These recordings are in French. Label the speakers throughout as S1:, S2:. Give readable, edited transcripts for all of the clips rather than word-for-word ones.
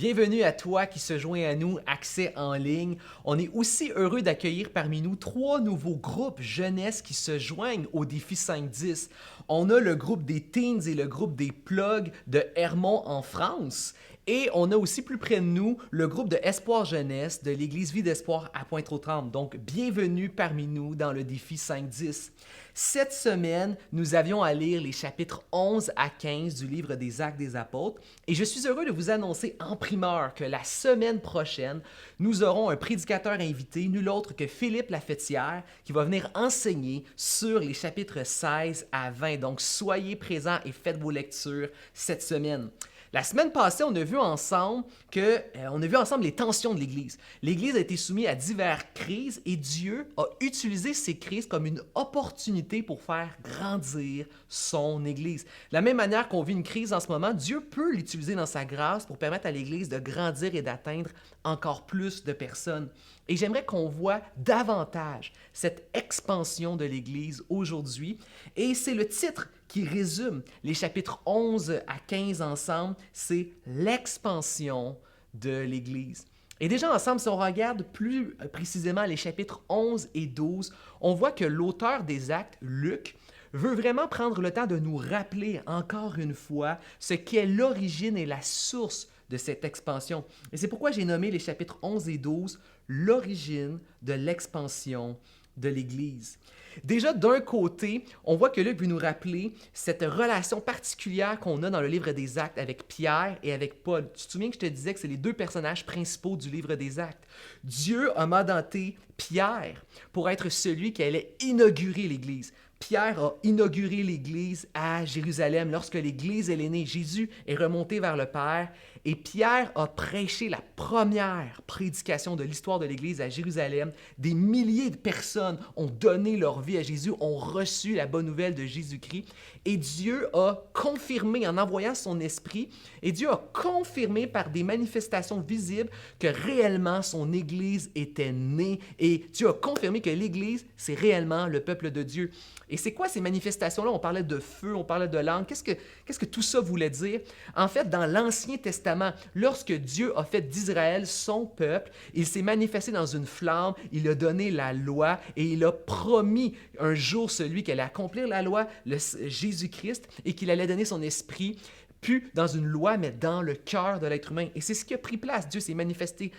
S1: Bienvenue à toi qui se joint à nous, Accès en ligne. On est aussi heureux d'accueillir parmi nous 3 nouveaux groupes jeunesse qui se joignent au défi 5-10. On a le groupe des Teens et le groupe des Plugs de Hermont en France. Et on a aussi plus près de nous le groupe de Espoir Jeunesse de l'Église Vie d'Espoir à Pointe-aux-Trembles. Donc, bienvenue parmi nous dans le défi 5-10. Cette semaine, nous avions à lire les chapitres 11 à 15 du livre des Actes des Apôtres et je suis heureux de vous annoncer en primeur que la semaine prochaine, nous aurons un prédicateur invité, nul autre que Philippe Lafetière, qui va venir enseigner sur les chapitres 16 à 20. Donc, soyez présents et faites vos lectures cette semaine. La semaine passée, on a vu ensemble les tensions de l'Église. L'Église a été soumise à diverses crises et Dieu a utilisé ces crises comme une opportunité pour faire grandir son Église. De la même manière qu'on vit une crise en ce moment, Dieu peut l'utiliser dans sa grâce pour permettre à l'Église de grandir et d'atteindre encore plus de personnes. Et j'aimerais qu'on voit davantage cette expansion de l'Église aujourd'hui. Et c'est le titre qui résume les chapitres 11 à 15 ensemble, c'est l'expansion de l'Église. Et déjà ensemble, si on regarde plus précisément les chapitres 11 et 12, on voit que l'auteur des Actes, Luc, veut vraiment prendre le temps de nous rappeler encore une fois ce qu'est l'origine et la source de cette expansion. Et c'est pourquoi j'ai nommé les chapitres 11 et 12 l'origine de l'expansion de l'Église. Déjà, d'un côté, on voit que Luc veut nous rappeler cette relation particulière qu'on a dans le livre des Actes avec Pierre et avec Paul. Tu te souviens que je te disais que c'est les deux personnages principaux du livre des Actes. Dieu a mandaté Pierre pour être celui qui allait inaugurer l'Église. Pierre a inauguré l'Église à Jérusalem. Lorsque l'Église est née, Jésus est remonté vers le Père et Pierre a prêché la première prédication de l'histoire de l'Église à Jérusalem. Des milliers de personnes ont donné leur vie à Jésus, ont reçu la bonne nouvelle de Jésus-Christ et Dieu a confirmé en envoyant son Esprit et Dieu a confirmé par des manifestations visibles que réellement son Église était née et Dieu a confirmé que l'Église, c'est réellement le peuple de Dieu. Et c'est quoi ces manifestations-là? On parlait de feu, on parlait de langue. Qu'est-ce que tout ça voulait dire? En fait, dans l'Ancien Testament, lorsque Dieu a fait d'Israël son peuple, il s'est manifesté dans une flamme, il a donné la loi et il a promis un jour celui qui allait accomplir la loi, Jésus-Christ, et qu'il allait donner son esprit plus dans une loi, mais dans le cœur de l'être humain. Et c'est ce qui a pris place. Dieu s'est manifesté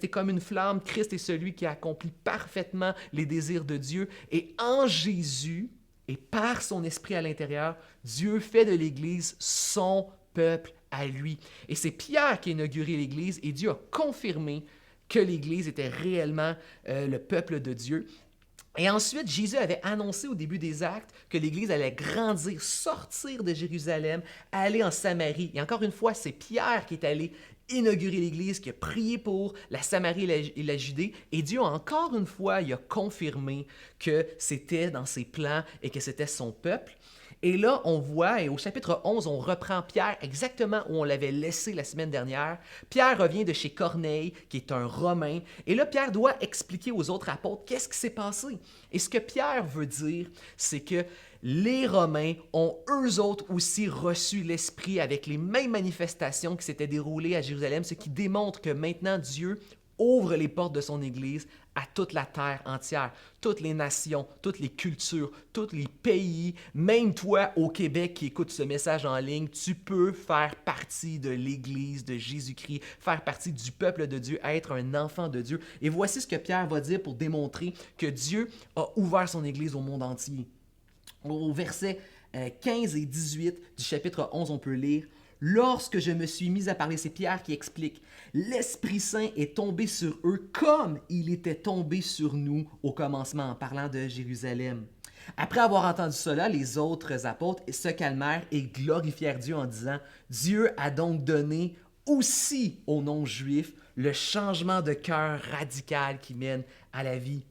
S1: comme une flamme. Christ est celui qui a accompli parfaitement les désirs de Dieu. Et en Jésus, et par son esprit à l'intérieur, Dieu fait de l'Église son peuple à lui. Et c'est Pierre qui a inauguré l'Église et Dieu a confirmé que l'Église était réellement le peuple de Dieu. Et ensuite, Jésus avait annoncé au début des Actes que l'Église allait grandir, sortir de Jérusalem, aller en Samarie. Et encore une fois, c'est Pierre qui est allé inaugurer l'Église, qui a prié pour la Samarie et la Judée. Et Dieu, encore une fois, il a confirmé que c'était dans ses plans et que c'était son peuple. Et là, on voit, et au chapitre 11, on reprend Pierre exactement où on l'avait laissé la semaine dernière. Pierre revient de chez Corneille, qui est un Romain. Et là, Pierre doit expliquer aux autres apôtres qu'est-ce qui s'est passé. Et ce que Pierre veut dire, c'est que les Romains ont eux autres aussi reçu l'Esprit avec les mêmes manifestations qui s'étaient déroulées à Jérusalem, ce qui démontre que maintenant Dieu ouvre les portes de son Église à toute la terre entière, toutes les nations, toutes les cultures, tous les pays, même toi au Québec qui écoutes ce message en ligne, tu peux faire partie de l'Église de Jésus-Christ, faire partie du peuple de Dieu, être un enfant de Dieu. Et voici ce que Pierre va dire pour démontrer que Dieu a ouvert son Église au monde entier. Au verset 15 et 18 du chapitre 11, on peut lire « Lorsque je me suis mis à parler, c'est Pierre qui explique, l'Esprit Saint est tombé sur eux comme il était tombé sur nous au commencement, en parlant de Jérusalem. Après avoir entendu cela, les autres apôtres se calmèrent et glorifièrent Dieu en disant, Dieu a donc donné aussi aux non-juifs le changement de cœur radical qui mène à la vie.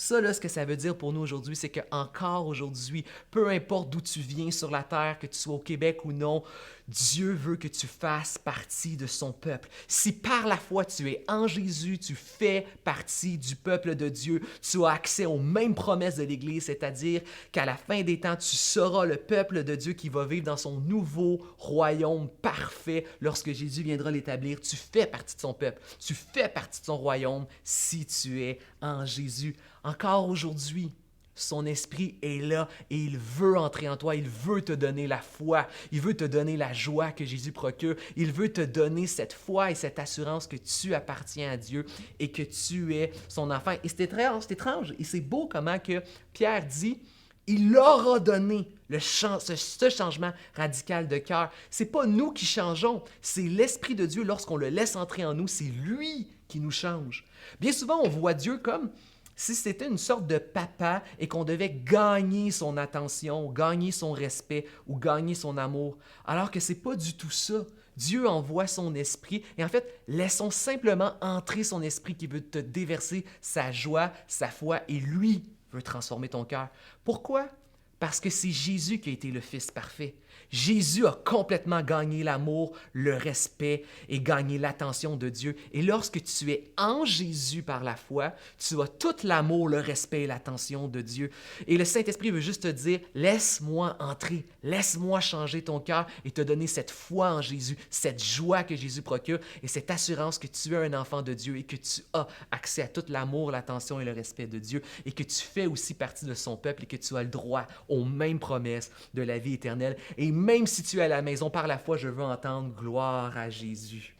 S1: Ça, là, ce que ça veut dire pour nous aujourd'hui, c'est qu'encore aujourd'hui, peu importe d'où tu viens sur la terre, que tu sois au Québec ou non, Dieu veut que tu fasses partie de son peuple. Si par la foi tu es en Jésus, tu fais partie du peuple de Dieu, tu as accès aux mêmes promesses de l'Église, c'est-à-dire qu'à la fin des temps, tu seras le peuple de Dieu qui va vivre dans son nouveau royaume parfait lorsque Jésus viendra l'établir. Tu fais partie de son peuple, tu fais partie de son royaume si tu es en Jésus. Encore aujourd'hui, son esprit est là et il veut entrer en toi, il veut te donner la foi, il veut te donner la joie que Jésus procure, il veut te donner cette foi et cette assurance que tu appartiens à Dieu et que tu es son enfant. Et c'est étrange et c'est beau comment que Pierre dit, il leur a donné ce changement radical de cœur. C'est pas nous qui changeons, c'est l'Esprit de Dieu lorsqu'on le laisse entrer en nous, c'est lui qui nous change. Bien souvent, on voit Dieu comme si c'était une sorte de papa et qu'on devait gagner son attention, gagner son respect ou gagner son amour, alors que c'est pas du tout ça. Dieu envoie son esprit et en fait, laissons simplement entrer son esprit qui veut te déverser sa joie, sa foi et lui veut transformer ton cœur. Pourquoi? Parce que c'est Jésus qui a été le Fils parfait. Jésus a complètement gagné l'amour, le respect et gagné l'attention de Dieu. Et lorsque tu es en Jésus par la foi, tu as tout l'amour, le respect et l'attention de Dieu. Et le Saint-Esprit veut juste te dire, laisse-moi entrer, laisse-moi changer ton cœur et te donner cette foi en Jésus, cette joie que Jésus procure et cette assurance que tu es un enfant de Dieu et que tu as accès à tout l'amour, l'attention et le respect de Dieu et que tu fais aussi partie de son peuple et que tu as le droit aux mêmes promesses de la vie éternelle. Et même si tu es à la maison, par la foi, je veux entendre gloire à Jésus.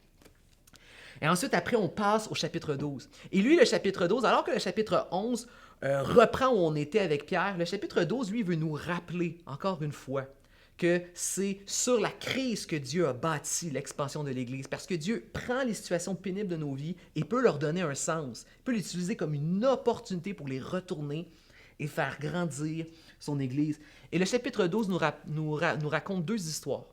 S1: Et ensuite, après, on passe au chapitre 12. Et lui, le chapitre 12, alors que le chapitre 11 reprend où on était avec Pierre, le chapitre 12, lui, veut nous rappeler, encore une fois, que c'est sur la crise que Dieu a bâti l'expansion de l'Église, parce que Dieu prend les situations pénibles de nos vies et peut leur donner un sens, peut l'utiliser comme une opportunité pour les retourner et faire grandir son Église. Et le chapitre 12 nous raconte deux histoires.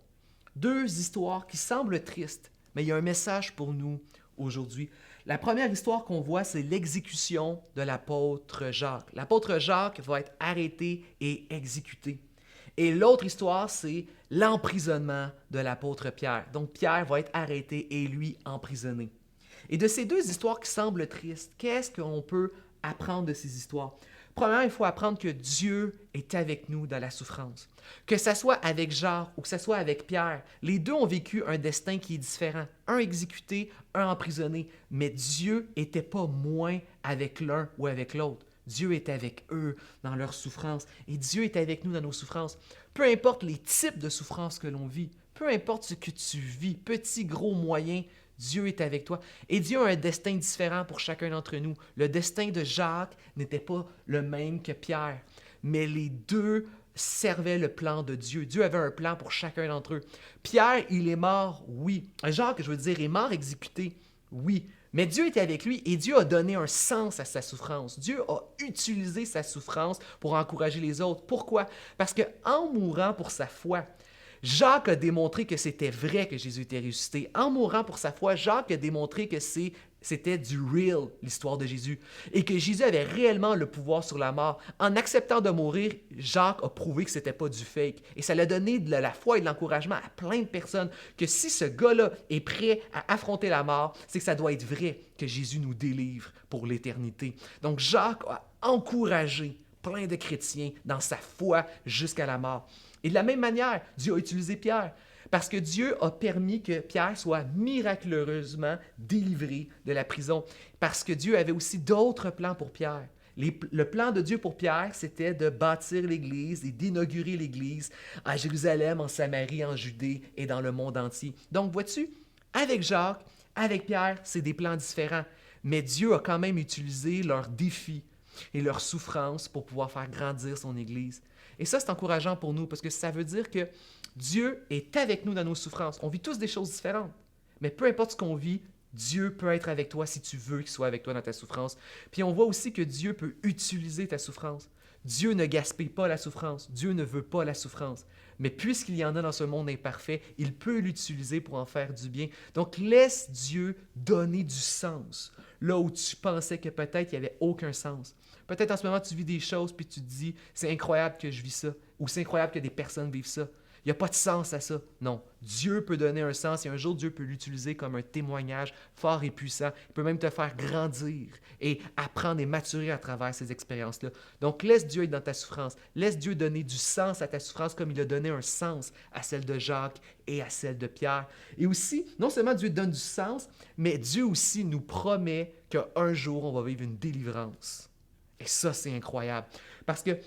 S1: Deux histoires qui semblent tristes, mais il y a un message pour nous aujourd'hui. La première histoire qu'on voit, c'est l'exécution de l'apôtre Jacques. L'apôtre Jacques va être arrêté et exécuté. Et l'autre histoire, c'est l'emprisonnement de l'apôtre Pierre. Donc Pierre va être arrêté et lui emprisonné. Et de ces deux histoires qui semblent tristes, qu'est-ce qu'on peut apprendre de ces histoires? Premièrement, il faut apprendre que Dieu est avec nous dans la souffrance. Que ce soit avec Jacques ou que ce soit avec Pierre, les deux ont vécu un destin qui est différent. Un exécuté, un emprisonné. Mais Dieu n'était pas moins avec l'un ou avec l'autre. Dieu est avec eux dans leur souffrance et Dieu est avec nous dans nos souffrances. Peu importe les types de souffrances que l'on vit, peu importe ce que tu vis, petit, gros, moyen, Dieu est avec toi. Et Dieu a un destin différent pour chacun d'entre nous. Le destin de Jacques n'était pas le même que Pierre, mais les deux servaient le plan de Dieu. Dieu avait un plan pour chacun d'entre eux. Pierre, il est mort, oui. Jacques, je veux dire, est mort exécuté, oui. Mais Dieu était avec lui et Dieu a donné un sens à sa souffrance. Dieu a utilisé sa souffrance pour encourager les autres. Pourquoi? Parce qu'en mourant pour sa foi, Jacques a démontré que c'était vrai que Jésus était ressuscité. En mourant pour sa foi, Jacques a démontré que c'était du real, l'histoire de Jésus, et que Jésus avait réellement le pouvoir sur la mort. En acceptant de mourir, Jacques a prouvé que c'était pas du fake. Et ça l'a donné de la foi et de l'encouragement à plein de personnes que si ce gars-là est prêt à affronter la mort, c'est que ça doit être vrai que Jésus nous délivre pour l'éternité. Donc Jacques a encouragé plein de chrétiens dans sa foi jusqu'à la mort. Et de la même manière, Dieu a utilisé Pierre. Parce que Dieu a permis que Pierre soit miraculeusement délivré de la prison. Parce que Dieu avait aussi d'autres plans pour Pierre. Le plan de Dieu pour Pierre, c'était de bâtir l'Église et d'inaugurer l'Église à Jérusalem, en Samarie, en Judée et dans le monde entier. Donc, vois-tu, avec Jacques, avec Pierre, c'est des plans différents. Mais Dieu a quand même utilisé leurs défis et leurs souffrances pour pouvoir faire grandir son Église. Et ça, c'est encourageant pour nous parce que ça veut dire que Dieu est avec nous dans nos souffrances. On vit tous des choses différentes. Mais peu importe ce qu'on vit, Dieu peut être avec toi si tu veux qu'il soit avec toi dans ta souffrance. Puis on voit aussi que Dieu peut utiliser ta souffrance. Dieu ne gaspille pas la souffrance. Dieu ne veut pas la souffrance. Mais puisqu'il y en a dans ce monde imparfait, il peut l'utiliser pour en faire du bien. Donc laisse Dieu donner du sens là où tu pensais que peut-être il n'y avait aucun sens. Peut-être en ce moment, tu vis des choses puis tu te dis, c'est incroyable que je vis ça, ou c'est incroyable que des personnes vivent ça. Il n'y a pas de sens à ça. Non. Dieu peut donner un sens et un jour, Dieu peut l'utiliser comme un témoignage fort et puissant. Il peut même te faire grandir et apprendre et maturer à travers ces expériences-là. Donc, laisse Dieu être dans ta souffrance. Laisse Dieu donner du sens à ta souffrance comme il a donné un sens à celle de Jacques et à celle de Pierre. Et aussi, non seulement Dieu donne du sens, mais Dieu aussi nous promet qu'un jour, on va vivre une délivrance. Et ça, c'est incroyable. Parce que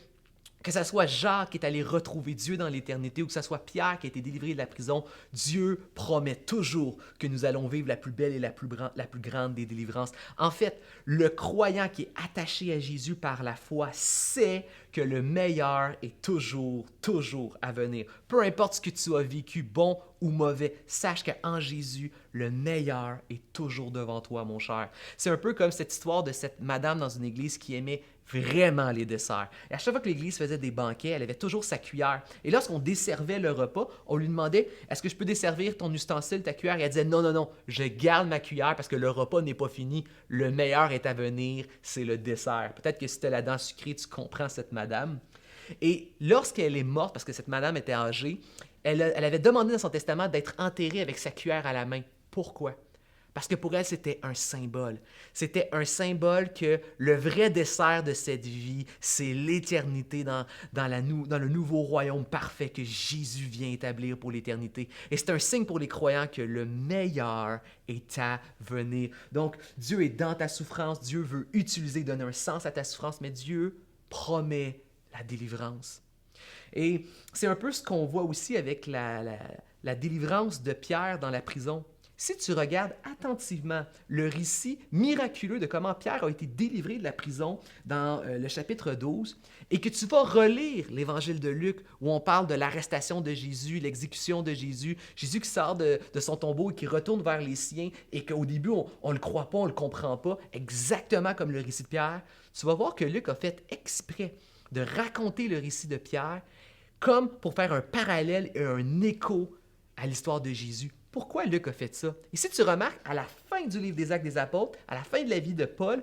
S1: ce soit Jacques qui est allé retrouver Dieu dans l'éternité ou que ce soit Pierre qui a été délivré de la prison, Dieu promet toujours que nous allons vivre la plus belle et la plus grande des délivrances. En fait, le croyant qui est attaché à Jésus par la foi sait que le meilleur est toujours, toujours à venir. Peu importe ce que tu as vécu, bon ou mauvais, sache qu'en Jésus, le meilleur est toujours devant toi, mon cher. C'est un peu comme cette histoire de cette madame dans une église qui aimait vraiment les desserts. Et à chaque fois que l'église faisait des banquets, elle avait toujours sa cuillère. Et lorsqu'on desservait le repas, on lui demandait « Est-ce que je peux desservir ton ustensile, ta cuillère? » Et elle disait « Non, non, non, je garde ma cuillère parce que le repas n'est pas fini. Le meilleur est à venir, c'est le dessert. » Peut-être que si tu as la dent sucrée, tu comprends cette madame. Et lorsqu'elle est morte, parce que cette madame était âgée, elle avait demandé dans son testament d'être enterrée avec sa cuillère à la main. Pourquoi? Parce que pour elle, c'était un symbole. C'était un symbole que le vrai dessert de cette vie, c'est l'éternité dans le nouveau royaume parfait que Jésus vient établir pour l'éternité. Et c'est un signe pour les croyants que le meilleur est à venir. Donc, Dieu est dans ta souffrance. Dieu veut utiliser, donner un sens à ta souffrance, mais Dieu promet la délivrance. Et c'est un peu ce qu'on voit aussi avec la délivrance de Pierre dans la prison. Si tu regardes attentivement le récit miraculeux de comment Pierre a été délivré de la prison dans le chapitre 12, et que tu vas relire l'évangile de Luc où on parle de l'arrestation de Jésus, l'exécution de Jésus, Jésus qui sort de son tombeau et qui retourne vers les siens, et qu'au début, on ne le croit pas, on ne le comprend pas, exactement comme le récit de Pierre, tu vas voir que Luc a fait exprès de raconter le récit de Pierre comme pour faire un parallèle et un écho à l'histoire de Jésus. Pourquoi Luc a fait ça? Et si tu remarques, à la fin du livre des Actes des Apôtres, à la fin de la vie de Paul,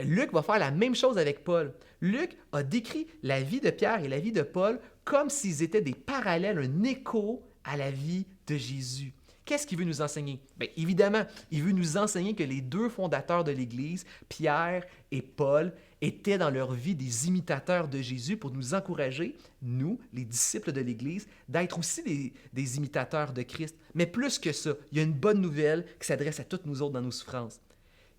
S1: Luc va faire la même chose avec Paul. Luc a décrit la vie de Pierre et la vie de Paul comme s'ils étaient des parallèles, un écho à la vie de Jésus. Qu'est-ce qu'il veut nous enseigner? Bien, évidemment, il veut nous enseigner que les deux fondateurs de l'Église, Pierre et Paul, étaient dans leur vie des imitateurs de Jésus pour nous encourager, nous, les disciples de l'Église, d'être aussi des imitateurs de Christ. Mais plus que ça, il y a une bonne nouvelle qui s'adresse à toutes nous autres dans nos souffrances.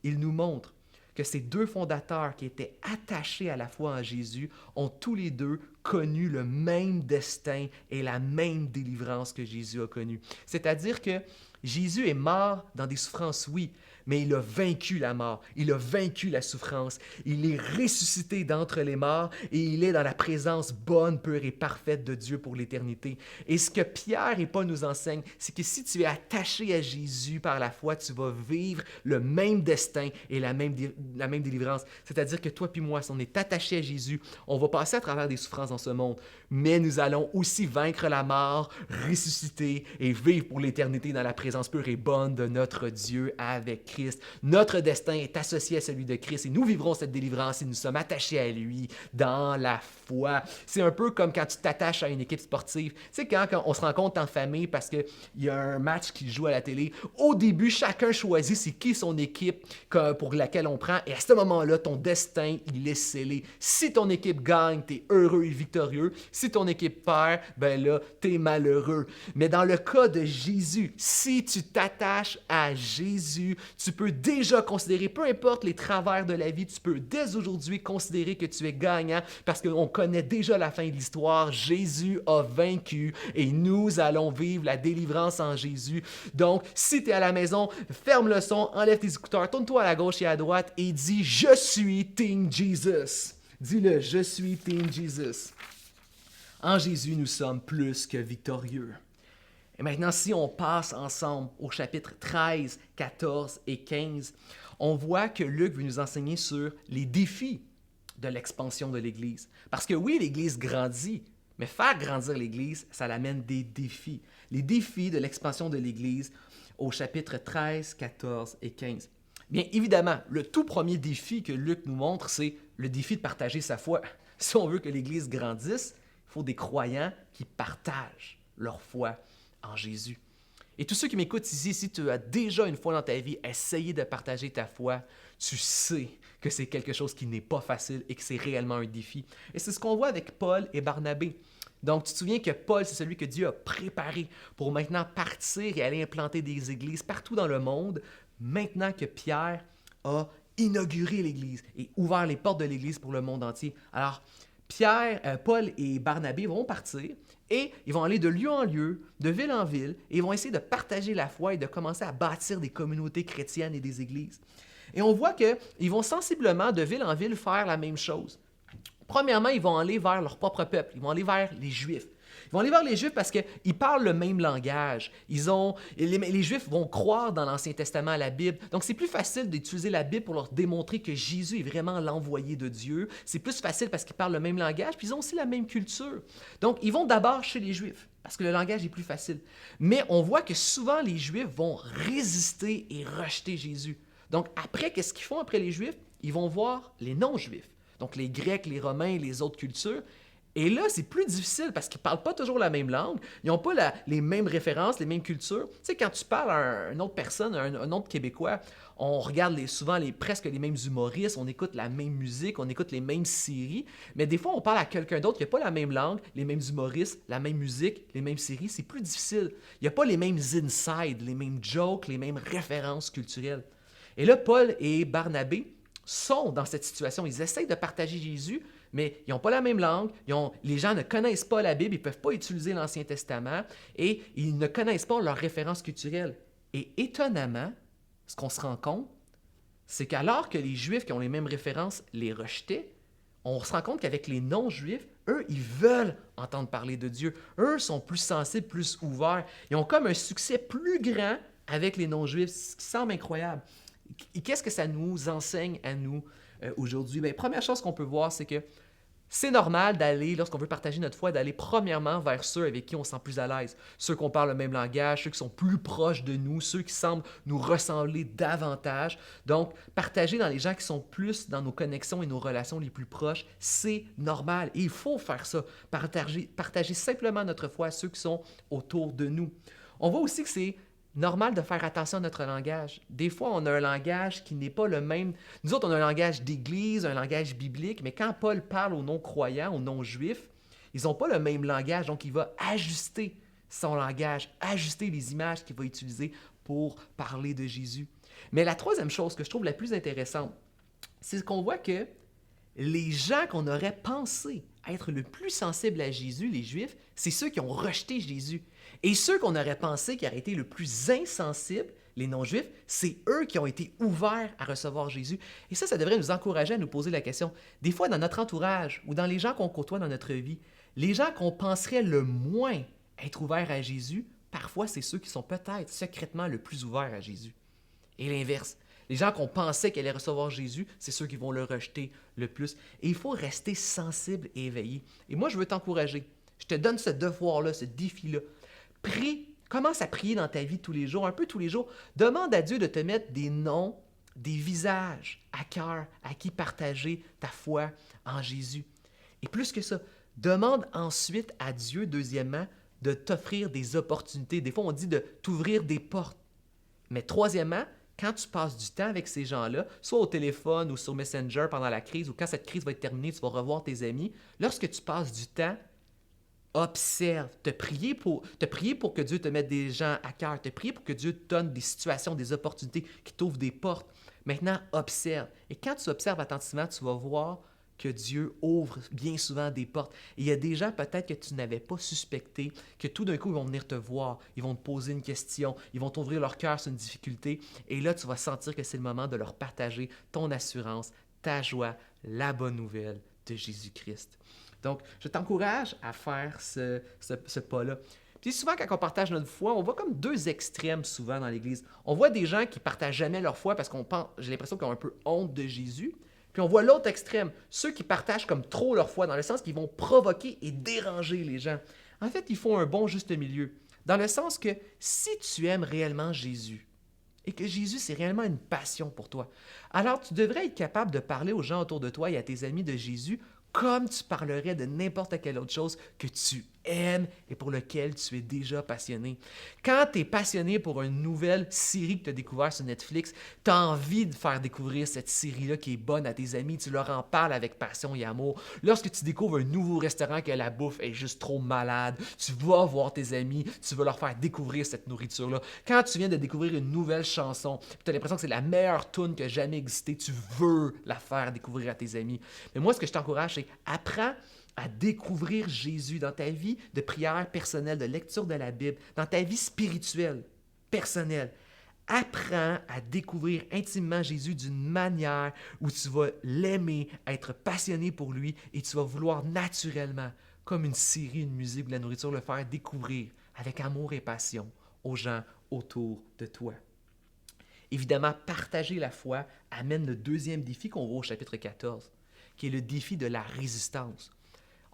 S1: Il nous montre que ces deux fondateurs qui étaient attachés à la foi en Jésus ont tous les deux connu le même destin et la même délivrance que Jésus a connue. C'est-à-dire que Jésus est mort dans des souffrances, oui, mais il a vaincu la mort, il a vaincu la souffrance, il est ressuscité d'entre les morts et il est dans la présence bonne, pure et parfaite de Dieu pour l'éternité. Et ce que Pierre et Paul nous enseignent, c'est que si tu es attaché à Jésus par la foi, tu vas vivre le même destin et la même délivrance. C'est-à-dire que toi puis moi, si on est attaché à Jésus, on va passer à travers des souffrances dans ce monde, mais nous allons aussi vaincre la mort, ressusciter et vivre pour l'éternité dans la présence pure et bonne de notre Dieu avec Christ. Notre destin est associé à celui de Christ et nous vivrons cette délivrance et nous sommes attachés à lui dans la foi. C'est un peu comme quand tu t'attaches à une équipe sportive. Tu sais, quand on se rencontre en famille parce qu'il y a un match qui joue à la télé, au début, chacun choisit c'est qui son équipe pour laquelle on prend et à ce moment-là, ton destin, il est scellé. Si ton équipe gagne, tu es heureux et victorieux. Si ton équipe perd, ben là, tu es malheureux. Mais dans le cas de Jésus, si tu t'attaches à Jésus, tu peux déjà considérer, peu importe les travers de la vie, tu peux dès aujourd'hui considérer que tu es gagnant parce qu'on connaît déjà la fin de l'histoire. Jésus a vaincu et nous allons vivre la délivrance en Jésus. Donc, si tu es à la maison, ferme le son, enlève tes écouteurs, tourne-toi à la gauche et à droite et dis « Je suis Team Jesus ». Dis-le, « Je suis Team Jesus ». En Jésus, nous sommes plus que victorieux. Et maintenant, si on passe ensemble au chapitre 13, 14 et 15, on voit que Luc veut nous enseigner sur les défis de l'expansion de l'Église. Parce que oui, l'Église grandit, mais faire grandir l'Église, ça l'amène des défis. Les défis de l'expansion de l'Église au chapitre 13, 14 et 15. Bien évidemment, le tout premier défi que Luc nous montre, c'est le défi de partager sa foi. Si on veut que l'Église grandisse, il faut des croyants qui partagent leur foi en Jésus. Et tous ceux qui m'écoutent ici, si tu as déjà une fois dans ta vie essayé de partager ta foi, tu sais que c'est quelque chose qui n'est pas facile et que c'est réellement un défi. Et c'est ce qu'on voit avec Paul et Barnabé. Donc, tu te souviens que Paul, c'est celui que Dieu a préparé pour maintenant partir et aller implanter des églises partout dans le monde, maintenant que Pierre a inauguré l'Église et ouvert les portes de l'Église pour le monde entier. Alors, Paul et Barnabé vont partir et ils vont aller de lieu en lieu, de ville en ville, et ils vont essayer de partager la foi et de commencer à bâtir des communautés chrétiennes et des églises. Et on voit qu'ils vont sensiblement, de ville en ville, faire la même chose. Premièrement, ils vont aller vers leur propre peuple, ils vont aller vers les Juifs. Ils vont aller vers les Juifs parce qu'ils parlent le même langage. Les Juifs vont croire dans l'Ancien Testament à la Bible. Donc, c'est plus facile d'utiliser la Bible pour leur démontrer que Jésus est vraiment l'envoyé de Dieu. C'est plus facile parce qu'ils parlent le même langage, puis ils ont aussi la même culture. Donc, ils vont d'abord chez les Juifs parce que le langage est plus facile. Mais on voit que souvent, les Juifs vont résister et rejeter Jésus. Donc, après, qu'est-ce qu'ils font après les Juifs? Ils vont voir les non-Juifs. Donc, les Grecs, les Romains, les autres cultures. Et là, c'est plus difficile parce qu'ils ne parlent pas toujours la même langue, ils n'ont pas les mêmes références, les mêmes cultures. Tu sais, quand tu parles à une autre personne, un autre Québécois, on regarde souvent presque les mêmes humoristes, on écoute la même musique, on écoute les mêmes séries, mais des fois, on parle à quelqu'un d'autre qui n'a pas la même langue, les mêmes humoristes, la même musique, les mêmes séries, c'est plus difficile. Il n'y a pas les mêmes insides, les mêmes jokes, les mêmes références culturelles. Et là, Paul et Barnabé sont dans cette situation. Ils essayent de partager Jésus, mais ils n'ont pas la même langue, les gens ne connaissent pas la Bible, ils ne peuvent pas utiliser l'Ancien Testament et ils ne connaissent pas leurs références culturelles. Et étonnamment, ce qu'on se rend compte, c'est qu'alors que les Juifs qui ont les mêmes références les rejetaient, on se rend compte qu'avec les non-Juifs, eux, ils veulent entendre parler de Dieu. Eux sont plus sensibles, plus ouverts. Ils ont comme un succès plus grand avec les non-Juifs, ce qui semble incroyable. Et qu'est-ce que ça nous enseigne à nous aujourd'hui? Bien, première chose qu'on peut voir, c'est que c'est normal d'aller, lorsqu'on veut partager notre foi, d'aller premièrement vers ceux avec qui on se sent plus à l'aise. Ceux qu'on parle le même langage, ceux qui sont plus proches de nous, ceux qui semblent nous ressembler davantage. Donc, partager dans les gens qui sont plus dans nos connexions et nos relations les plus proches, c'est normal. Et il faut faire ça. Partager simplement notre foi à ceux qui sont autour de nous. On voit aussi que c'est normal de faire attention à notre langage. Des fois, on a un langage qui n'est pas le même. Nous autres, on a un langage d'église, un langage biblique, mais quand Paul parle aux non-croyants, aux non-juifs, ils n'ont pas le même langage, donc il va ajuster son langage, ajuster les images qu'il va utiliser pour parler de Jésus. Mais la troisième chose que je trouve la plus intéressante, c'est qu'on voit que les gens qu'on aurait pensé être le plus sensibles à Jésus, les Juifs, c'est ceux qui ont rejeté Jésus. Et ceux qu'on aurait pensé qui auraient été le plus insensibles, les non-Juifs, c'est eux qui ont été ouverts à recevoir Jésus. Et ça devrait nous encourager à nous poser la question. Des fois, dans notre entourage ou dans les gens qu'on côtoie dans notre vie, les gens qu'on penserait le moins être ouverts à Jésus, parfois, c'est ceux qui sont peut-être secrètement le plus ouverts à Jésus. Et l'inverse. Les gens qu'on pensait qu'ils allaient recevoir Jésus, c'est ceux qui vont le rejeter le plus. Et il faut rester sensible et éveillé. Et moi, je veux t'encourager. Je te donne ce devoir-là, ce défi-là. Prie, commence à prier dans ta vie tous les jours, un peu tous les jours. Demande à Dieu de te mettre des noms, des visages à cœur, à qui partager ta foi en Jésus. Et plus que ça, demande ensuite à Dieu, deuxièmement, de t'offrir des opportunités. Des fois, on dit de t'ouvrir des portes. Mais troisièmement, quand tu passes du temps avec ces gens-là, soit au téléphone ou sur Messenger pendant la crise, ou quand cette crise va être terminée, tu vas revoir tes amis, lorsque tu passes du temps, observe, te prier pour que Dieu te mette des gens à cœur, te prier pour que Dieu te donne des situations, des opportunités qui t'ouvrent des portes. Maintenant, observe. Et quand tu observes attentivement, tu vas voir que Dieu ouvre bien souvent des portes. Et il y a des gens peut-être que tu n'avais pas suspecté, que tout d'un coup, ils vont venir te voir, ils vont te poser une question, ils vont t'ouvrir leur cœur sur une difficulté. Et là, tu vas sentir que c'est le moment de leur partager ton assurance, ta joie, la bonne nouvelle de Jésus-Christ. Donc, je t'encourage à faire ce pas-là. Puis souvent, quand on partage notre foi, on voit comme deux extrêmes souvent dans l'Église. On voit des gens qui ne partagent jamais leur foi parce j'ai l'impression qu'ils ont un peu honte de Jésus. Puis on voit l'autre extrême, ceux qui partagent comme trop leur foi, dans le sens qu'ils vont provoquer et déranger les gens. En fait, ils font un bon juste milieu, dans le sens que si tu aimes réellement Jésus, et que Jésus, c'est réellement une passion pour toi, alors tu devrais être capable de parler aux gens autour de toi et à tes amis de Jésus comme tu parlerais de n'importe quelle autre chose que tu aimes et pour lequel tu es déjà passionné. Quand tu es passionné pour une nouvelle série que tu as découverte sur Netflix, tu as envie de faire découvrir cette série-là qui est bonne à tes amis, tu leur en parles avec passion et amour. Lorsque tu découvres un nouveau restaurant que la bouffe est juste trop malade, tu vas voir tes amis, tu vas leur faire découvrir cette nourriture-là. Quand tu viens de découvrir une nouvelle chanson, tu as l'impression que c'est la meilleure tune qui a jamais existé, tu veux la faire découvrir à tes amis. Mais moi, ce que je t'encourage, c'est apprends à découvrir Jésus dans ta vie de prière personnelle, de lecture de la Bible, dans ta vie spirituelle, personnelle. Apprends à découvrir intimement Jésus d'une manière où tu vas l'aimer, être passionné pour lui et tu vas vouloir naturellement, comme une série, une musique ou de la nourriture, le faire découvrir avec amour et passion aux gens autour de toi. Évidemment, partager la foi amène le deuxième défi qu'on voit au chapitre 14, qui est le défi de la résistance.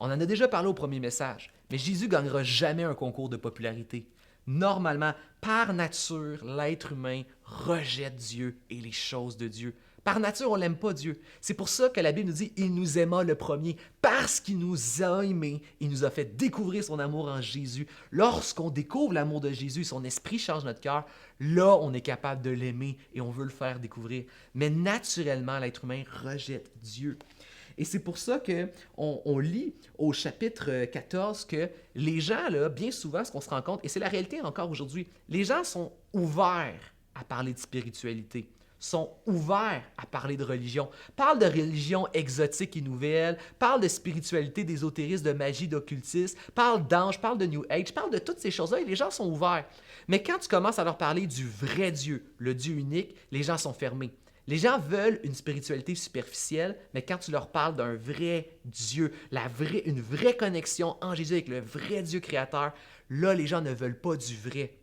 S1: On en a déjà parlé au premier message, mais Jésus ne gagnera jamais un concours de popularité. Normalement, par nature, l'être humain rejette Dieu et les choses de Dieu. Par nature, on n'aime pas Dieu. C'est pour ça que la Bible nous dit « Il nous aima le premier ». Parce qu'il nous a aimés, il nous a fait découvrir son amour en Jésus. Lorsqu'on découvre l'amour de Jésus, son esprit change notre cœur, là, on est capable de l'aimer et on veut le faire découvrir. Mais naturellement, l'être humain rejette Dieu. Et c'est pour ça qu'on lit au chapitre 14 que les gens, là, bien souvent, ce qu'on se rend compte, et c'est la réalité encore aujourd'hui, les gens sont ouverts à parler de spiritualité, sont ouverts à parler de religion, parlent de religion exotique et nouvelle, parlent de spiritualité, d'ésotérisme, de magie, d'occultisme, parlent d'anges, parlent de New Age, parlent de toutes ces choses-là et les gens sont ouverts. Mais quand tu commences à leur parler du vrai Dieu, le Dieu unique, les gens sont fermés. Les gens veulent une spiritualité superficielle, mais quand tu leur parles d'un vrai Dieu, une vraie connexion en Jésus avec le vrai Dieu créateur, là, les gens ne veulent pas du vrai.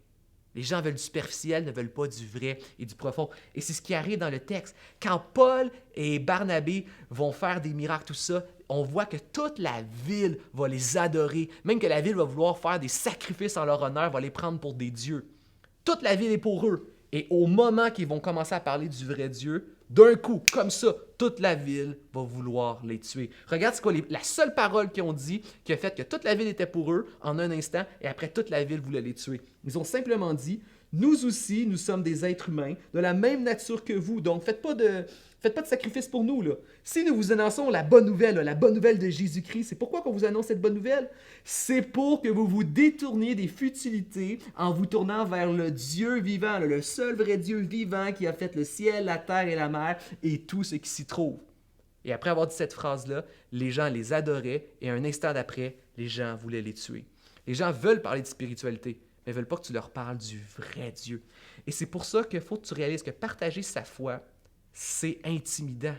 S1: Les gens veulent du superficiel, ne veulent pas du vrai et du profond. Et c'est ce qui arrive dans le texte. Quand Paul et Barnabé vont faire des miracles, tout ça, on voit que toute la ville va les adorer, même que la ville va vouloir faire des sacrifices en leur honneur, va les prendre pour des dieux. Toute la ville est pour eux. Et au moment qu'ils vont commencer à parler du vrai Dieu, d'un coup, comme ça, toute la ville va vouloir les tuer. Regarde, c'est quoi la seule parole qu'ils ont dit qui a fait que toute la ville était pour eux en un instant et après toute la ville voulait les tuer. Ils ont simplement dit « Nous aussi, nous sommes des êtres humains de la même nature que vous, donc faites pas de sacrifice pour nous. Là. Si nous vous annonçons la bonne nouvelle, la bonne nouvelle de Jésus-Christ, c'est pourquoi qu'on vous annonce cette bonne nouvelle? C'est pour que vous vous détourniez des futilités en vous tournant vers le Dieu vivant, le seul vrai Dieu vivant qui a fait le ciel, la terre et la mer et tout ce qui s'y trouve. » Et après avoir dit cette phrase-là, les gens les adoraient et un instant d'après, les gens voulaient les tuer. Les gens veulent parler de spiritualité, mais ne veulent pas que tu leur parles du vrai Dieu. Et c'est pour ça qu'il faut que tu réalises que partager sa foi, c'est intimidant.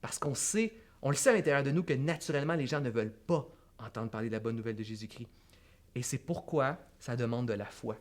S1: Parce qu'on sait, on le sait à l'intérieur de nous que naturellement, les gens ne veulent pas entendre parler de la bonne nouvelle de Jésus-Christ. Et c'est pourquoi ça demande de la foi.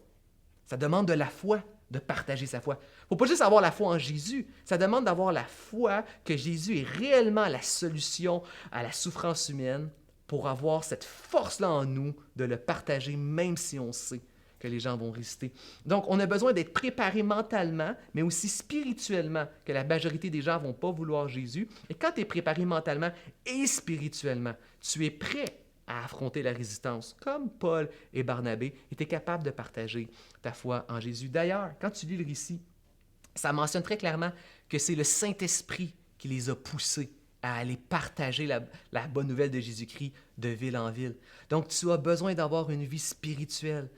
S1: Ça demande de la foi de partager sa foi. Il ne faut pas juste avoir la foi en Jésus, ça demande d'avoir la foi que Jésus est réellement la solution à la souffrance humaine pour avoir cette force-là en nous de le partager même si on sait que les gens vont résister. Donc, on a besoin d'être préparé mentalement, mais aussi spirituellement, que la majorité des gens ne vont pas vouloir Jésus. Et quand tu es préparé mentalement et spirituellement, tu es prêt à affronter la résistance, comme Paul et Barnabé, et tu es capable de partager ta foi en Jésus. D'ailleurs, quand tu lis le récit, ça mentionne très clairement que c'est le Saint-Esprit qui les a poussés à aller partager la bonne nouvelle de Jésus-Christ de ville en ville. Donc, tu as besoin d'avoir une vie spirituelle,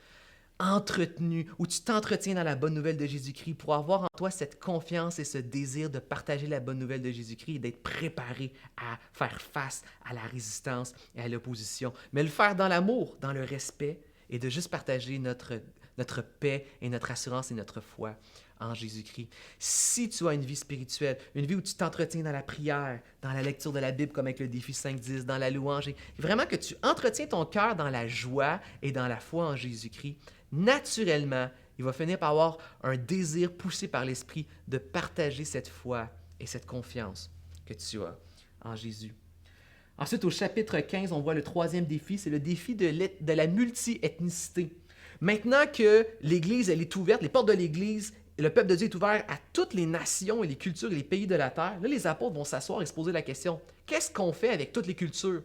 S1: entretenu, où tu t'entretiens dans la bonne nouvelle de Jésus-Christ pour avoir en toi cette confiance et ce désir de partager la bonne nouvelle de Jésus-Christ et d'être préparé à faire face à la résistance et à l'opposition. Mais le faire dans l'amour, dans le respect et de juste partager notre paix et notre assurance et notre foi en Jésus-Christ. Si tu as une vie spirituelle, une vie où tu t'entretiens dans la prière, dans la lecture de la Bible comme avec le défi 5-10, dans la louange, et vraiment que tu entretiens ton cœur dans la joie et dans la foi en Jésus-Christ, naturellement, il va finir par avoir un désir poussé par l'Esprit de partager cette foi et cette confiance que tu as en Jésus. Ensuite, au chapitre 15, on voit le troisième défi, c'est le défi de la multi-ethnicité. Maintenant que l'Église elle est ouverte, les portes de l'Église le peuple de Dieu est ouvert à toutes les nations et les cultures et les pays de la terre, là, les apôtres vont s'asseoir et se poser la question, qu'est-ce qu'on fait avec toutes les cultures?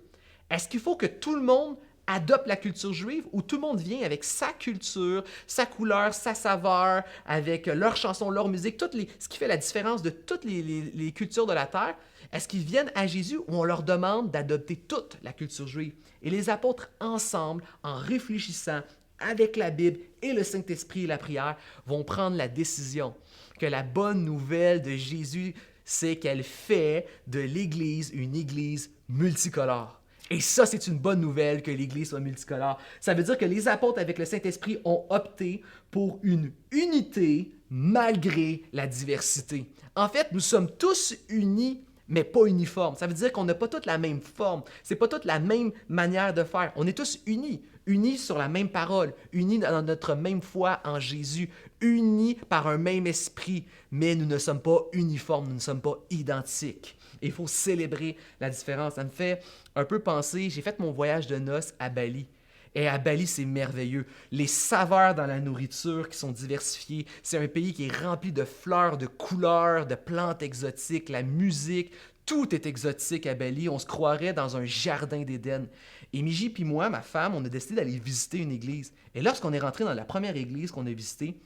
S1: Est-ce qu'il faut que tout le monde adopte la culture juive ou tout le monde vient avec sa culture, sa couleur, sa saveur, avec leurs chansons, leur musique, ce qui fait la différence de toutes les cultures de la terre? Est-ce qu'ils viennent à Jésus ou on leur demande d'adopter toute la culture juive? Et les apôtres, ensemble, en réfléchissant avec la Bible et le Saint-Esprit et la prière, vont prendre la décision que la bonne nouvelle de Jésus, c'est qu'elle fait de l'Église une Église multicolore. Et ça, c'est une bonne nouvelle que l'Église soit multicolore. Ça veut dire que les apôtres, avec le Saint-Esprit, ont opté pour une unité malgré la diversité. En fait, nous sommes tous unis, mais pas uniformes. Ça veut dire qu'on n'a pas toute la même forme. C'est pas toute la même manière de faire. On est tous unis. Unis sur la même parole, unis dans notre même foi en Jésus, unis par un même esprit, mais nous ne sommes pas uniformes, nous ne sommes pas identiques. Et il faut célébrer la différence. Ça me fait un peu penser, j'ai fait mon voyage de noces à Bali. Et à Bali, c'est merveilleux. Les saveurs dans la nourriture qui sont diversifiées. C'est un pays qui est rempli de fleurs, de couleurs, de plantes exotiques, la musique. Tout est exotique à Bali. On se croirait dans un jardin d'Éden. Et Miji puis moi, ma femme, on a décidé d'aller visiter une église. Et lorsqu'on est rentré dans la première église qu'on a visitée,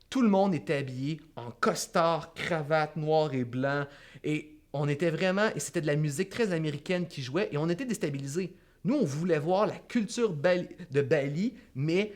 S1: tout le monde était habillé en costard, cravate, noir et blanc. Et on était vraiment... Et c'était de la musique très américaine qui jouait. Et on était déstabilisés. Nous, on voulait voir la culture de Bali, mais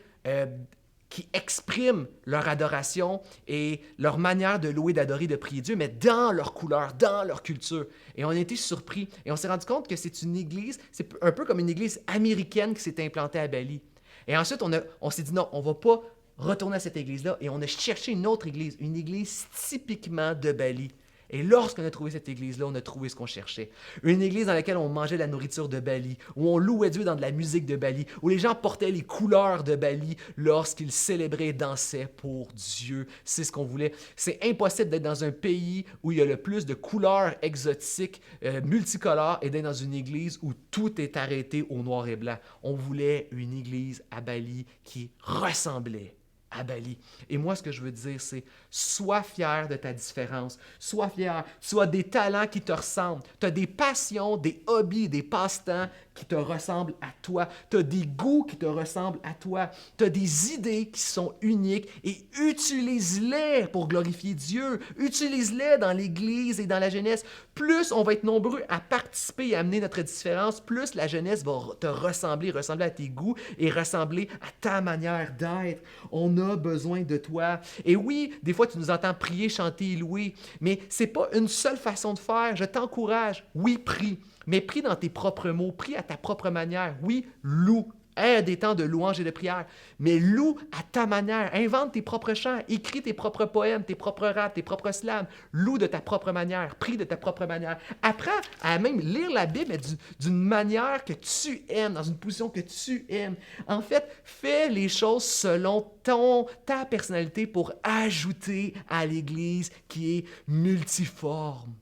S1: qui exprime leur adoration et leur manière de louer, d'adorer, de prier Dieu, mais dans leur couleur, dans leur culture. Et on a été surpris. Et on s'est rendu compte que c'est une église, c'est un peu comme une église américaine qui s'est implantée à Bali. Et ensuite, on s'est dit non, on ne va pas retourner à cette église-là. Et on a cherché une autre église, une église typiquement de Bali. Et lorsqu'on a trouvé cette église-là, on a trouvé ce qu'on cherchait. Une église dans laquelle on mangeait la nourriture de Bali, où on louait Dieu dans de la musique de Bali, où les gens portaient les couleurs de Bali lorsqu'ils célébraient et dansaient pour Dieu. C'est ce qu'on voulait. C'est impossible d'être dans un pays où il y a le plus de couleurs exotiques, multicolores, et d'être dans une église où tout est arrêté au noir et blanc. On voulait une église à Bali qui ressemblait à Bali. Et moi, ce que je veux dire, c'est sois fier de ta différence. Sois fier. Tu as des talents qui te ressemblent. Tu as des passions, des hobbies, des passe-temps qui te ressemblent à toi. Tu as des goûts qui te ressemblent à toi. Tu as des idées qui sont uniques et utilise-les pour glorifier Dieu. Utilise-les dans l'Église et dans la jeunesse. Plus on va être nombreux à participer et à amener notre différence, plus la jeunesse va te ressembler à tes goûts et ressembler à ta manière d'être. On a besoin de toi. Et oui, des fois, tu nous entends prier, chanter et louer, mais c'est pas une seule façon de faire. Je t'encourage. Oui, prie. Mais prie dans tes propres mots, prie à ta propre manière. Oui, loue. Aie des temps de louange et de prière, mais loue à ta manière. Invente tes propres chants, écris tes propres poèmes, tes propres raps, tes propres slams. Loue de ta propre manière, prie de ta propre manière. Apprends à même lire la Bible mais d'une manière que tu aimes, dans une position que tu aimes. En fait, fais les choses selon ta personnalité pour ajouter à l'Église qui est multiforme.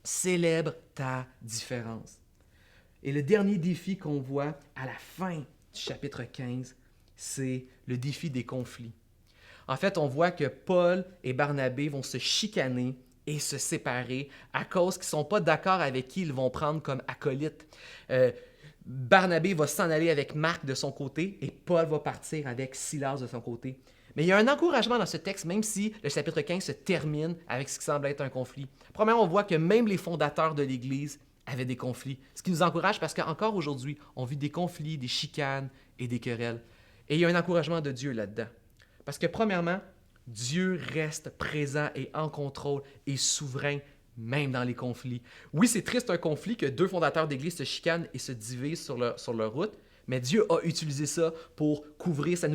S1: Célèbre ta différence. Et le dernier défi qu'on voit à la fin du chapitre 15, c'est le défi des conflits. En fait, on voit que Paul et Barnabé vont se chicaner et se séparer à cause qu'ils ne sont pas d'accord avec qui ils vont prendre comme acolyte. Barnabé va s'en aller avec Marc de son côté et Paul va partir avec Silas de son côté. Mais il y a un encouragement dans ce texte, même si le chapitre 15 se termine avec ce qui semble être un conflit. Premièrement, on voit que même les fondateurs de l'Église avaient des conflits. Ce qui nous encourage parce qu'encore aujourd'hui, on vit des conflits, des chicanes et des querelles. Et il y a un encouragement de Dieu là-dedans. Parce que premièrement, Dieu reste présent et en contrôle et souverain, même dans les conflits. Oui, c'est triste un conflit que deux fondateurs d'Église se chicanent et se divisent sur leur route, mais Dieu a utilisé ça pour couvrir. Ça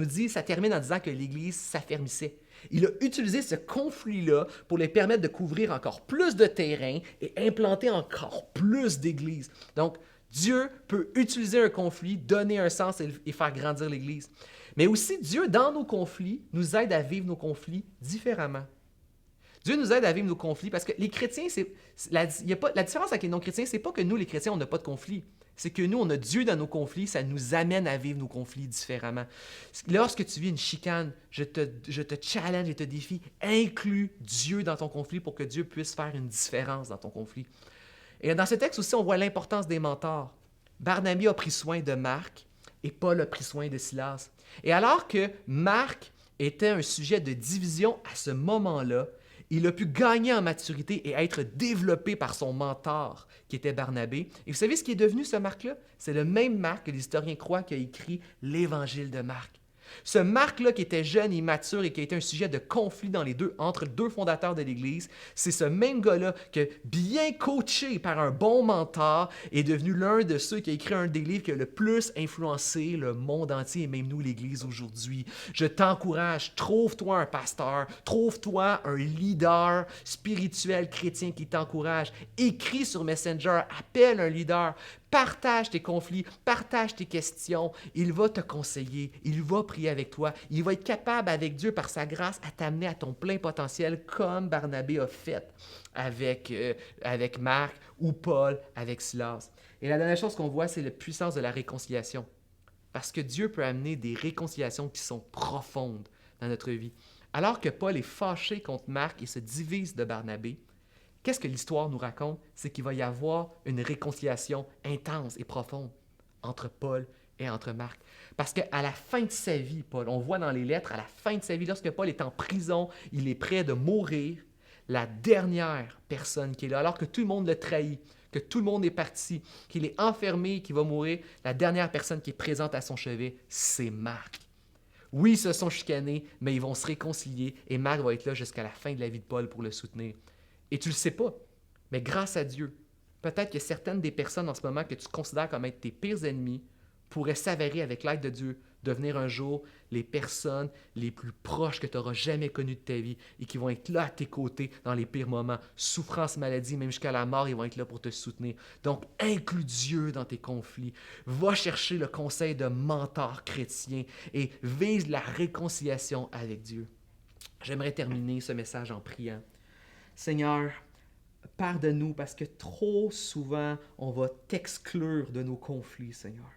S1: termine en disant que l'Église s'affermissait. Il a utilisé ce conflit-là pour les permettre de couvrir encore plus de terrain et implanter encore plus d'églises. Donc, Dieu peut utiliser un conflit, donner un sens et faire grandir l'Église. Mais aussi, Dieu, dans nos conflits, nous aide à vivre nos conflits différemment. Dieu nous aide à vivre nos conflits parce que les chrétiens, la différence avec les non-chrétiens, c'est pas que nous, les chrétiens, on n'a pas de conflit. C'est que nous, on a Dieu dans nos conflits, ça nous amène à vivre nos conflits différemment. Lorsque tu vis une chicane, je te challenge et te défie, inclus Dieu dans ton conflit pour que Dieu puisse faire une différence dans ton conflit. Et dans ce texte aussi, on voit l'importance des mentors. Barnabé a pris soin de Marc et Paul a pris soin de Silas. Et alors que Marc était un sujet de division à ce moment-là, il a pu gagner en maturité et être développé par son mentor, qui était Barnabé. Et vous savez ce qui est devenu ce Marc-là? C'est le même Marc que les historiens croient qui a écrit l'Évangile de Marc. Ce Marc-là, qui était jeune et mature et qui a été un sujet de conflit entre deux fondateurs de l'Église, c'est ce même gars-là que, bien coaché par un bon mentor, est devenu l'un de ceux qui a écrit un des livres qui a le plus influencé le monde entier et même nous, l'Église, aujourd'hui. Je t'encourage, trouve-toi un pasteur, trouve-toi un leader spirituel chrétien qui t'encourage. Écris sur Messenger, appelle un leader. Partage tes conflits, partage tes questions. Il va te conseiller, il va prier avec toi. Il va être capable, avec Dieu, par sa grâce, à t'amener à ton plein potentiel, comme Barnabé a fait avec Marc ou Paul avec Silas. Et la dernière chose qu'on voit, c'est la puissance de la réconciliation. Parce que Dieu peut amener des réconciliations qui sont profondes dans notre vie. Alors que Paul est fâché contre Marc et se divise de Barnabé, qu'est-ce que l'histoire nous raconte? C'est qu'il va y avoir une réconciliation intense et profonde entre Paul et entre Marc. Parce qu'à la fin de sa vie, Paul, on voit dans les lettres, à la fin de sa vie, lorsque Paul est en prison, il est prêt de mourir, la dernière personne qui est là, alors que tout le monde le trahit, que tout le monde est parti, qu'il est enfermé, qu'il va mourir, la dernière personne qui est présente à son chevet, c'est Marc. Oui, ils se sont chicanés, mais ils vont se réconcilier et Marc va être là jusqu'à la fin de la vie de Paul pour le soutenir. Et tu ne le sais pas, mais grâce à Dieu, peut-être que certaines des personnes en ce moment que tu considères comme être tes pires ennemis pourraient s'avérer avec l'aide de Dieu, devenir un jour les personnes les plus proches que tu n'auras jamais connues de ta vie et qui vont être là à tes côtés dans les pires moments. Souffrance, maladie, même jusqu'à la mort, ils vont être là pour te soutenir. Donc, inclus Dieu dans tes conflits. Va chercher le conseil de mentors chrétiens et vise la réconciliation avec Dieu. J'aimerais terminer ce message en priant. Seigneur, pardonne-nous parce que trop souvent, on va t'exclure de nos conflits, Seigneur.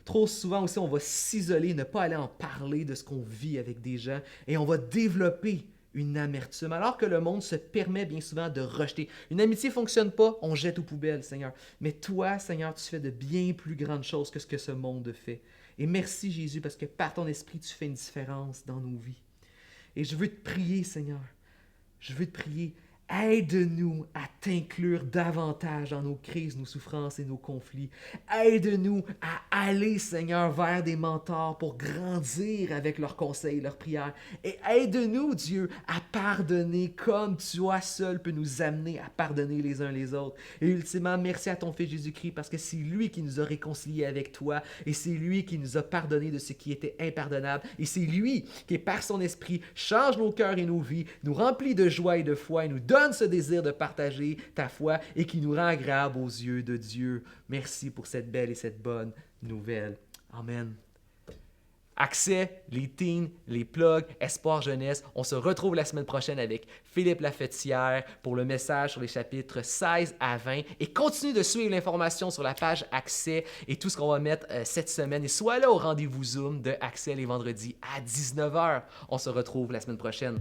S1: Trop souvent aussi, on va s'isoler, ne pas aller en parler de ce qu'on vit avec des gens et on va développer une amertume, alors que le monde se permet bien souvent de rejeter. Une amitié ne fonctionne pas, on jette aux poubelles, Seigneur. Mais toi, Seigneur, tu fais de bien plus grandes choses que ce que ce monde fait. Et merci, Jésus, parce que par ton esprit, tu fais une différence dans nos vies. Et je veux te prier, Seigneur. Je veux te prier. Aide-nous à t'inclure davantage dans nos crises, nos souffrances et nos conflits. Aide-nous à aller, Seigneur, vers des mentors pour grandir avec leurs conseils, leurs prières. Et aide-nous, Dieu, à pardonner comme toi seul peux nous amener à pardonner les uns les autres. Et ultimement, merci à ton Fils Jésus-Christ parce que c'est lui qui nous a réconciliés avec toi et c'est lui qui nous a pardonné de ce qui était impardonnable. Et c'est lui qui, par son esprit, change nos cœurs et nos vies, nous remplit de joie et de foi et nous donne ce désir de partager ta foi et qui nous rend agréable aux yeux de Dieu. Merci pour cette belle et cette bonne nouvelle. Amen. Accès, les teens, les plugs, Espoir Jeunesse. On se retrouve la semaine prochaine avec Philippe Lafetière pour le message sur les chapitres 16 à 20. Et continue de suivre l'information sur la page Accès et tout ce qu'on va mettre cette semaine. Et sois là au rendez-vous Zoom de Accès les vendredis à 19h. On se retrouve la semaine prochaine.